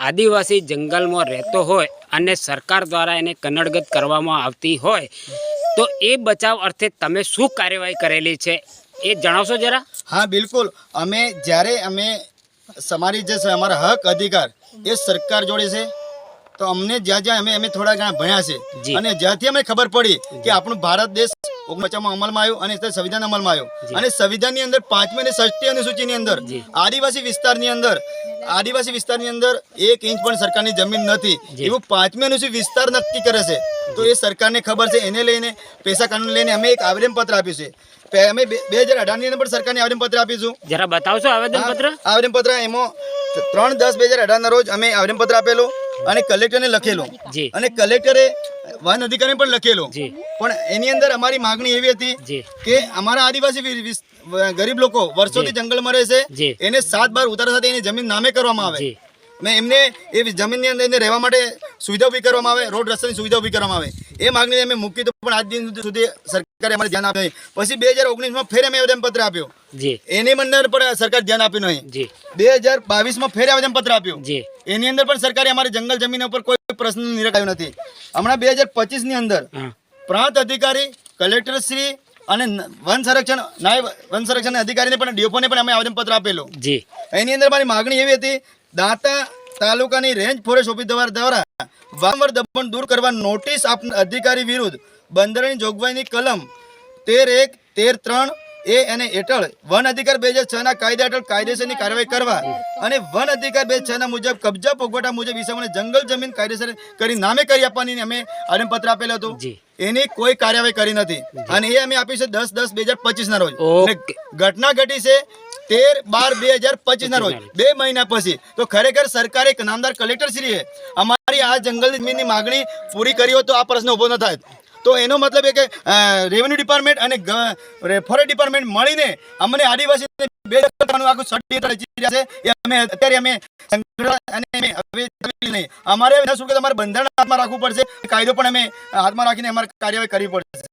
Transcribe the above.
આદિવાસી જંગલમાં રહેતો હોય અને સરકાર દ્વારા એને કન્નડગત કરવામાં આવતી હોય તો એ બચાવ અર્થે તમે શું કાર્યવાહી કરેલી છે એ જણાવશો જરા? હા બિલકુલ, અમે જ્યારે અમે અમારી જે છે અમારા હક અધિકાર એ સરકાર જોડે છે, તો અમને જ્યાં જ્યાં અમે થોડા ઘણા ભણ્યા છે અને જ્યાંથી અમને ખબર પડી કે આપણું ભારત દેશ 1950 અમલમાં આવ્યો અને સંવિધાન અમલમાં આવ્યો અને સંવિધાનની અંદર 5મી અને 6મી અનુસૂચિની અંદર આદિવાસી વિસ્તારની અંદર 1 ઇંચ પણ સરકારની જમીન નથી એવું 5મી અનુસૂચિ વિસ્તાર નક્કી કરે છે. તો એ સરકારને ખબર છે, એને લઈને પૈસા કાનૂન લઈને અમે એક આવેદનપત્ર આપ્યું છે. અમે 2018 ની અંદર પણ સરકારને આવેદનપત્ર આપીશું. જરા બતાવશો આવેદનપત્ર એમાં 3/10/2018 ના રોજ અમે આવેદનપત્ર આપેલું અને કલેક્ટરને લખેલું અને કલેક્ટરે વન અધિકારીને પણ લખેલું. પણ એની અંદર અમારી માંગણી એવી હતી કે અમારા આદિવાસી ગરીબ લોકો વર્ષોથી જંગલમાં રહે છે, એને 7 બાર ઉતારા સાથે એની જમીન નામે કરવામાં આવે ને એમને એ જમીનની અંદર એને રહેવા માટે સુવિધા ઊભી કરવામાં આવે, રોડ રસ્તાની સુવિધા ઊભી કરવામાં આવે. એ માંગણી અમે મૂકી તો પણ આજ દિન સુધી સરકારે અમારે ધ્યાન આપ્યું નહીં. પછી 2019માં ફેર અમે આવેદનપત્ર આપ્યું, એની અંદર પણ સરકાર ધ્યાન આપ્યું નહીં. 2022માં ફેર આવેદનપત્ર આપ્યું, એની અંદર પણ સરકારે અમારી જંગલ જમીન ઉપર કોઈ પ્રશ્ન નિરાકરાયો નથી. હમણાં 2025ની અંદર પ્રાંત અધિકારી, કલેક્ટર શ્રી અને વન સંરક્ષણ નાયબ વન સંરક્ષણ અધિકારીને પણ ડીઓને પણ અમે આવેદનપત્ર આપેલું. એની અંદર મારી માગણી એવી હતી, દાંતા તાલુકાની રેન્જ ફોરેસ્ટ ઓફિસર દ્વારા વારંવાર દબાણ દૂર કરવા નોટિસ આપનાર અધિકારી વિરુદ્ધ બંધારણની જોગવાઈની કલમ 13(1), 13(3) એ અને હેઠળ વન અધિકાર 2006 ના કાયદા હેઠળ કાયદેસરની કાર્યવાહી કરવા અને વન અધિકાર 2006 ના મુજબ કબજા ભોગવટા મુજબ વિસાવને જંગલ જમીન કાયદેસર કરી નામે કરી આપવાની અમે આવેદનપત્ર આપેલું હતું. એની કોઈ કાર્યવાહી કરી નથી અને એ અમે આપી છે 10/10/2025 ના રોજ. ઘટના ઘટી છે 13/12/2025 ના રોજ, 2 મહિના પછી. તો ખરેખર સરકારે એક નામદાર કલેક્ટર શ્રીએ અમારી આ જંગલ જમીનની માગણી પૂરી કરી હોત તો આ પ્રશ્ન ઉભો ન થાય. તો એનો મતલબ એ કે રેવન્યુ ડિપાર્ટમેન્ટ અને ફોરેસ્ટ ડિપાર્ટમેન્ટ મળીને અમને આદિવાસી આખું ષડયંત્ર રચી રહ્યા છે. અમે અમારે બંધારણ હાથમાં રાખવું પડશે, કાયદો પણ અમે હાથમાં રાખીને અમારે કાર્યવાહી કરવી પડશે.